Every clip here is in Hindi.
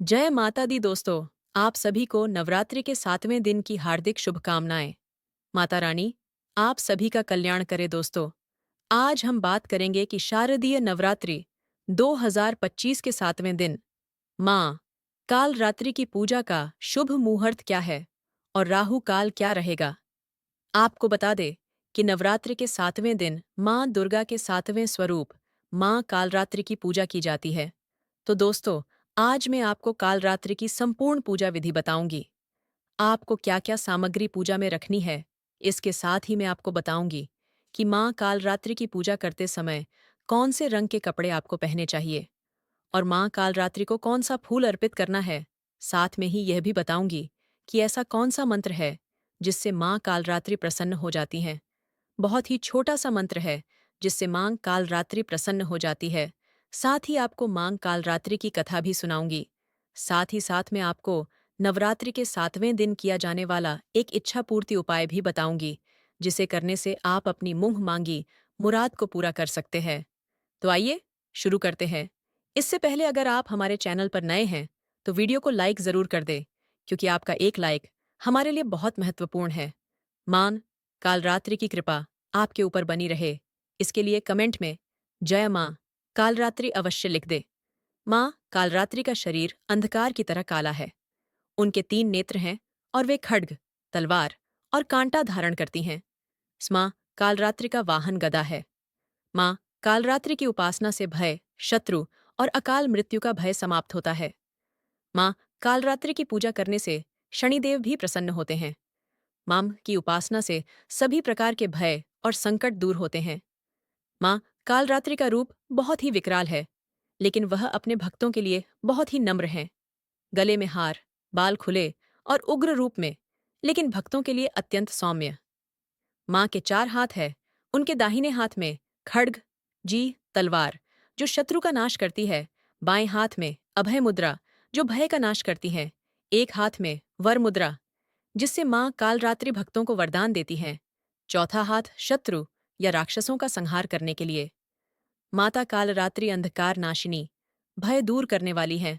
जय माता दी दोस्तों। आप सभी को नवरात्रि के 7वें दिन की हार्दिक शुभकामनाएं। माता रानी आप सभी का कल्याण करे दोस्तों। आज हम बात करेंगे कि शारदीय नवरात्रि 2025 के 7वें दिन माँ काल रात्रि की पूजा का शुभ मुहूर्त क्या है और राहु काल क्या रहेगा। आपको बता दे कि नवरात्रि के 7वें दिन माँ दुर्गा के 7वें स्वरूप माँ कालरात्रि की पूजा की जाती है। तो दोस्तों, आज मैं आपको कालरात्रि की संपूर्ण पूजा विधि बताऊंगी। आपको क्या क्या सामग्री पूजा में रखनी है। इसके साथ ही मैं आपको बताऊंगी कि माँ कालरात्रि की पूजा करते समय कौन से रंग के कपड़े आपको पहनने चाहिए और माँ कालरात्रि को कौन सा फूल अर्पित करना है। साथ में ही यह भी बताऊंगी कि ऐसा कौन सा मंत्र है जिससे माँ कालरात्रि प्रसन्न हो जाती हैं। बहुत ही छोटा सा मंत्र है जिससे माँ कालरात्रि प्रसन्न हो जाती है। साथ ही आपको माँ कालरात्रि की कथा भी सुनाऊंगी। साथ ही साथ मैं आपको नवरात्रि के 7वें दिन किया जाने वाला एक इच्छा पूर्ति उपाय भी बताऊंगी, जिसे करने से आप अपनी मुंह मांगी मुराद को पूरा कर सकते हैं। तो आइए शुरू करते हैं। इससे पहले अगर आप हमारे चैनल पर नए हैं तो वीडियो को लाइक ज़रूर कर दें, क्योंकि आपका एक लाइक हमारे लिए बहुत महत्वपूर्ण है। मान कालरात्रि की कृपा आपके ऊपर बनी रहे, इसके लिए कमेंट में जय माँ कालरात्रि अवश्य लिख दे। माँ कालरात्रि का शरीर अंधकार की तरह काला है। उनके 3 नेत्र हैं और वे खड्ग, तलवार और कांटा धारण करती हैं। माँ कालरात्रि का वाहन गदा है। माँ कालरात्रि की उपासना से भय, शत्रु और अकाल मृत्यु का भय समाप्त होता है। माँ कालरात्रि की पूजा करने से शनिदेव भी प्रसन्न होते हैं। माँ की उपासना से सभी प्रकार के भय और संकट दूर होते हैं। माँ कालरात्रि का रूप बहुत ही विकराल है, लेकिन वह अपने भक्तों के लिए बहुत ही नम्र हैं। गले में हार, बाल खुले और उग्र रूप में, लेकिन भक्तों के लिए अत्यंत सौम्य। माँ के 4 हाथ हैं। उनके दाहिने हाथ में खड्ग, तलवार, जो शत्रु का नाश करती है। बाएं हाथ में अभय मुद्रा, जो भय का नाश करती है। एक हाथ में वर मुद्रा, जिससे माँ कालरात्रि भक्तों को वरदान देती हैं। चौथा हाथ शत्रु या राक्षसों का संहार करने के लिए। माता कालरात्रि अंधकार नाशिनी, भय दूर करने वाली है।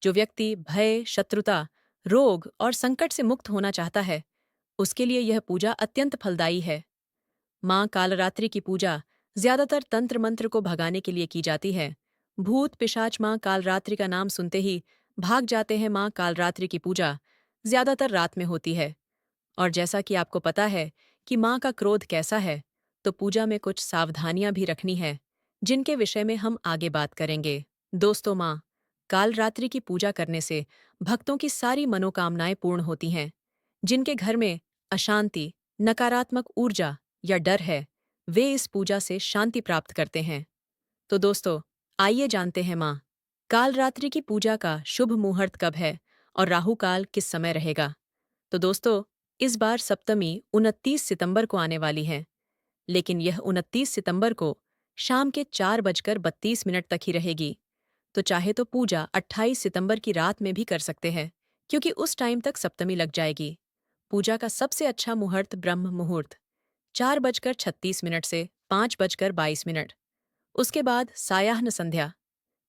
जो व्यक्ति भय, शत्रुता, रोग और संकट से मुक्त होना चाहता है, उसके लिए यह पूजा अत्यंत फलदायी है। माँ कालरात्रि की पूजा ज्यादातर तंत्र मंत्र को भगाने के लिए की जाती है। भूत पिशाच माँ कालरात्रि का नाम सुनते ही भाग जाते हैं। माँ कालरात्रि की पूजा ज्यादातर रात में होती है। और जैसा कि आपको पता है कि माँ का क्रोध कैसा है, तो पूजा में कुछ सावधानियां भी रखनी है, जिनके विषय में हम आगे बात करेंगे। दोस्तों, माँ कालरात्रि की पूजा करने से भक्तों की सारी मनोकामनाएं पूर्ण होती हैं। जिनके घर में अशांति, नकारात्मक ऊर्जा या डर है, वे इस पूजा से शांति प्राप्त करते हैं। तो दोस्तों, आइए जानते हैं माँ कालरात्रि की पूजा का शुभ मुहूर्त कब है और राहु काल किस समय रहेगा। तो दोस्तों, इस बार सप्तमी 29 सितंबर को आने वाली है, लेकिन यह 29 सितंबर को शाम के 4:32 तक ही रहेगी। तो चाहे तो पूजा 28 सितंबर की रात में भी कर सकते हैं, क्योंकि उस टाइम तक सप्तमी लग जाएगी। पूजा का सबसे अच्छा मुहूर्त ब्रह्म मुहूर्त 4:36 से 5:22। उसके बाद सायाह्न संध्या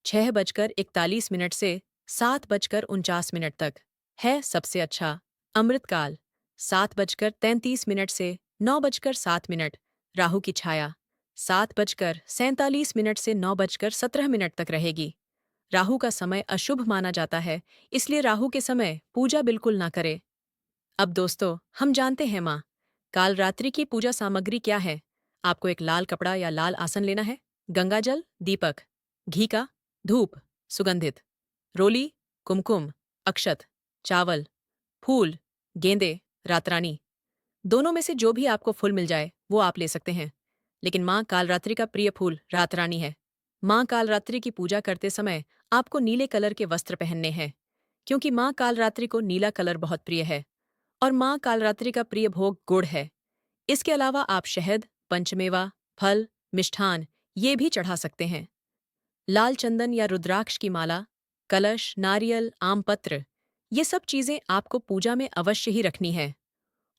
6:41 से 7:49 तक है सबसे अच्छा। अमृतकाल 7:33 से 9:07। राहु की छाया 7:47 से 9:17 तक रहेगी। राहु का समय अशुभ माना जाता है, इसलिए राहु के समय पूजा बिल्कुल ना करें। अब दोस्तों, हम जानते हैं माँ कालरात्रि की पूजा सामग्री क्या है। आपको एक लाल कपड़ा या लाल आसन लेना है, गंगाजल, दीपक, घी का, धूप, सुगंधित, रोली, कुमकुम, अक्षत, चावल, फूल, गेंदे, रातरानी। दोनों में से जो भी आपको फूल मिल जाए वो आप ले सकते हैं, लेकिन माँ कालरात्रि का प्रिय फूल रातरानी है। माँ कालरात्रि की पूजा करते समय आपको नीले कलर के वस्त्र पहनने हैं, क्योंकि माँ कालरात्रि को नीला कलर बहुत प्रिय है। और माँ कालरात्रि का प्रिय भोग गुड़ है। इसके अलावा आप शहद, पंचमेवा, फल, मिष्ठान ये भी चढ़ा सकते हैं। लाल चंदन या रुद्राक्ष की माला, कलश, नारियल, आम पत्र, ये सब चीजें आपको पूजा में अवश्य ही रखनी है।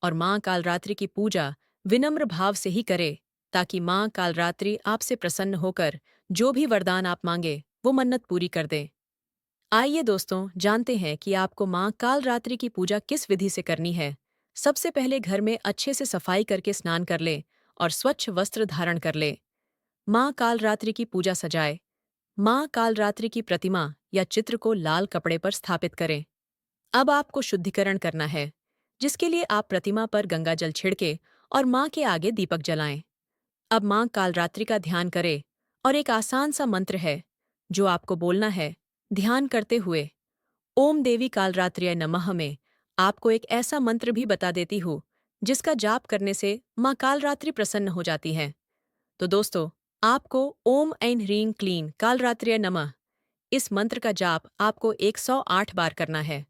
और माँ कालरात्रि की पूजा विनम्र भाव से ही करे, ताकि माँ कालरात्रि आपसे प्रसन्न होकर जो भी वरदान आप मांगे वो मन्नत पूरी कर दे। आइए दोस्तों, जानते हैं कि आपको माँ कालरात्रि की पूजा किस विधि से करनी है। सबसे पहले घर में अच्छे से सफाई करके स्नान कर ले और स्वच्छ वस्त्र धारण कर ले। माँ कालरात्रि की पूजा सजाए। माँ कालरात्रि की प्रतिमा या चित्र को लाल कपड़े पर स्थापित करें। अब आपको शुद्धिकरण करना है, जिसके लिए आप प्रतिमा पर गंगा जल छिड़के और माँ के आगे दीपक जलाएं। अब माँ कालरात्रि का ध्यान करें और एक आसान सा मंत्र है जो आपको बोलना है। ध्यान करते हुए ओम देवी कालरात्र्यै नमः में आपको एक ऐसा मंत्र भी बता देती हूँ जिसका जाप करने से माँ कालरात्रि प्रसन्न हो जाती हैं। तो दोस्तों, आपको ओम ऐं ह्रीं क्लीं कालरात्र्यै नमः इस मंत्र का जाप आपको 108 बार करना है।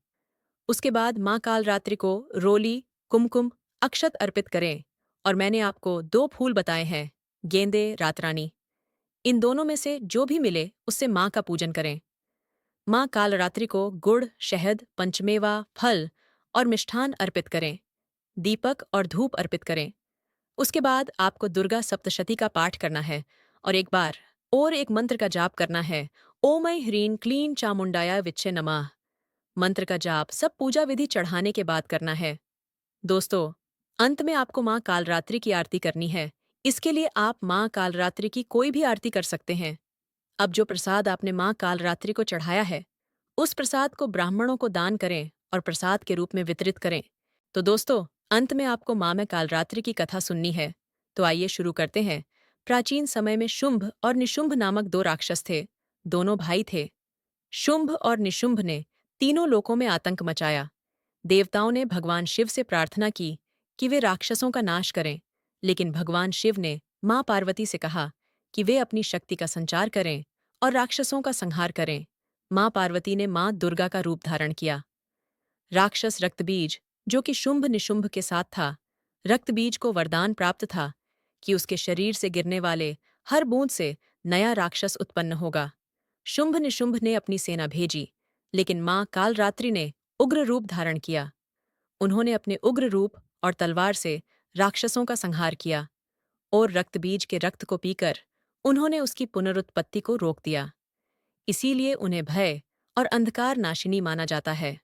उसके बाद माँ कालरात्रि को रोली, कुमकुम, अक्षत अर्पित करें। और मैंने आपको 2 फूल बताए हैं, गेंदे, रातरानी। इन दोनों में से जो भी मिले उससे माँ का पूजन करें। माँ कालरात्रि को गुड़, शहद, पंचमेवा, फल और मिष्ठान अर्पित करें। दीपक और धूप अर्पित करें। उसके बाद आपको दुर्गा सप्तशती का पाठ करना है और एक मंत्र का जाप करना है। ओम ऐं ह्रीं क्लीं चामुंडाय विच्चे नमः। मंत्र का जाप सब पूजा विधि चढ़ाने के बाद करना है। दोस्तों, अंत में आपको माँ कालरात्रि की आरती करनी है। इसके लिए आप माँ कालरात्रि की कोई भी आरती कर सकते हैं। अब जो प्रसाद आपने माँ कालरात्रि को चढ़ाया है, उस प्रसाद को ब्राह्मणों को दान करें और प्रसाद के रूप में वितरित करें। तो दोस्तों, अंत में आपको माँ में कालरात्रि की कथा सुननी है। तो आइए शुरू करते हैं। प्राचीन समय में शुंभ और निशुंभ नामक 2 राक्षस थे। दोनों भाई थे। शुंभ और निशुंभ ने तीनों लोकों में आतंक मचाया। देवताओं ने भगवान शिव से प्रार्थना की कि वे राक्षसों का नाश करें, लेकिन भगवान शिव ने माँ पार्वती से कहा कि वे अपनी शक्ति का संचार करें और राक्षसों का संहार करें। माँ पार्वती ने माँ दुर्गा का रूप धारण किया। राक्षस रक्तबीज, जो कि शुंभ निशुंभ के साथ था, रक्तबीज को वरदान प्राप्त था कि उसके शरीर से गिरने वाले हर बूंद से नया राक्षस उत्पन्न होगा। शुंभ निशुंभ ने अपनी सेना भेजी, लेकिन माँ कालरात्रि ने उग्र रूप धारण किया। उन्होंने अपने उग्र रूप और तलवार से राक्षसों का संहार किया और रक्तबीज के रक्त को पीकर उन्होंने उसकी पुनरुत्पत्ति को रोक दिया। इसीलिए उन्हें भय और अंधकार नाशिनी माना जाता है।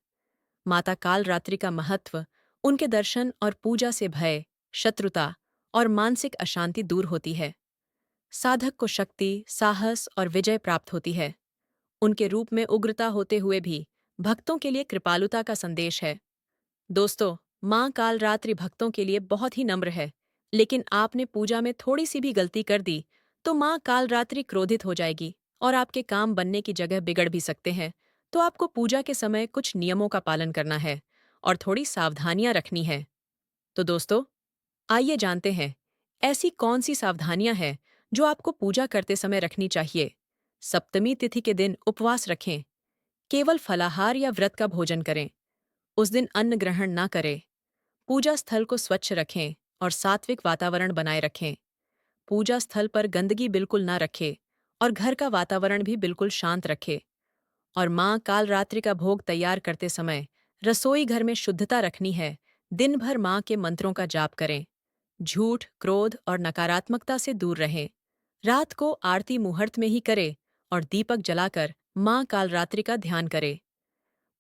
माता कालरात्रि का महत्व उनके दर्शन और पूजा से भय, शत्रुता और मानसिक अशांति दूर होती है। साधक को शक्ति, साहस और विजय प्राप्त होती है। उनके रूप में उग्रता होते हुए भी भक्तों के लिए कृपालुता का संदेश है। दोस्तों, माँ कालरात्रि भक्तों के लिए बहुत ही नम्र है, लेकिन आपने पूजा में थोड़ी सी भी गलती कर दी तो माँ कालरात्रि क्रोधित हो जाएगी और आपके काम बनने की जगह बिगड़ भी सकते हैं। तो आपको पूजा के समय कुछ नियमों का पालन करना है और थोड़ी सावधानियां रखनी है। तो दोस्तों, आइए जानते हैं ऐसी कौन सी सावधानियां हैं जो आपको पूजा करते समय रखनी चाहिए। सप्तमी तिथि के दिन उपवास रखें। केवल फलाहार या व्रत का भोजन करें। उस दिन अन्न ग्रहण ना करें। पूजा स्थल को स्वच्छ रखें और सात्विक वातावरण बनाए रखें। पूजा स्थल पर गंदगी बिल्कुल ना रखें और घर का वातावरण भी बिल्कुल शांत रखें। और माँ कालरात्रि का भोग तैयार करते समय रसोई घर में शुद्धता रखनी है। दिन भर माँ के मंत्रों का जाप करें। झूठ, क्रोध और नकारात्मकता से दूर रहें। रात को आरती मुहूर्त में ही करें और दीपक जलाकर माँ कालरात्रि का ध्यान करें।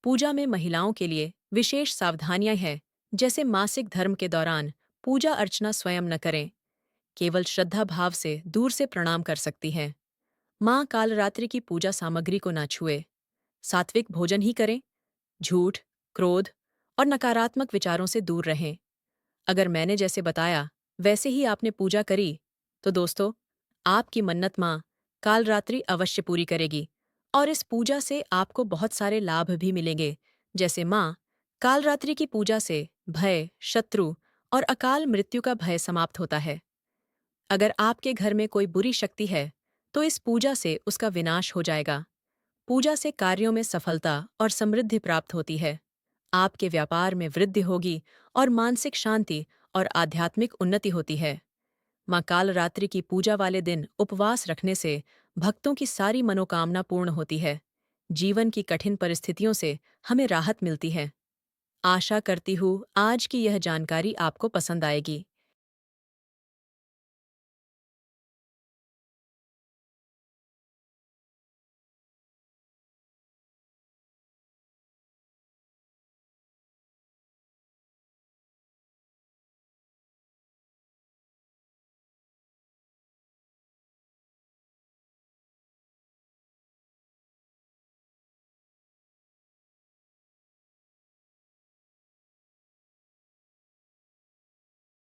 पूजा में महिलाओं के लिए विशेष सावधानियां हैं, जैसे मासिक धर्म के दौरान पूजा अर्चना स्वयं न करें। केवल श्रद्धा भाव से दूर से प्रणाम कर सकती हैं। माँ कालरात्रि की पूजा सामग्री को ना छुए। सात्विक भोजन ही करें। झूठ, क्रोध और नकारात्मक विचारों से दूर रहें। अगर मैंने जैसे बताया वैसे ही आपने पूजा करी, तो दोस्तों, आपकी मन्नत माँ कालरात्रि अवश्य पूरी करेगी और इस पूजा से आपको बहुत सारे लाभ भी मिलेंगे। जैसे माँ कालरात्रि की पूजा से भय, शत्रु और अकाल मृत्यु का भय समाप्त होता है। अगर आपके घर में कोई बुरी शक्ति है, तो इस पूजा से उसका विनाश हो जाएगा। पूजा से कार्यों में सफलता और समृद्धि प्राप्त होती है। आपके व्यापार में वृद्धि होगी और मानसिक शांति और आध्यात्मिक उन्नति होती है। माँ कालरात्रि की पूजा वाले दिन उपवास रखने से भक्तों की सारी मनोकामना पूर्ण होती है। जीवन की कठिन परिस्थितियों से हमें राहत मिलती है। आशा करती हूँ आज की यह जानकारी आपको पसंद आएगी।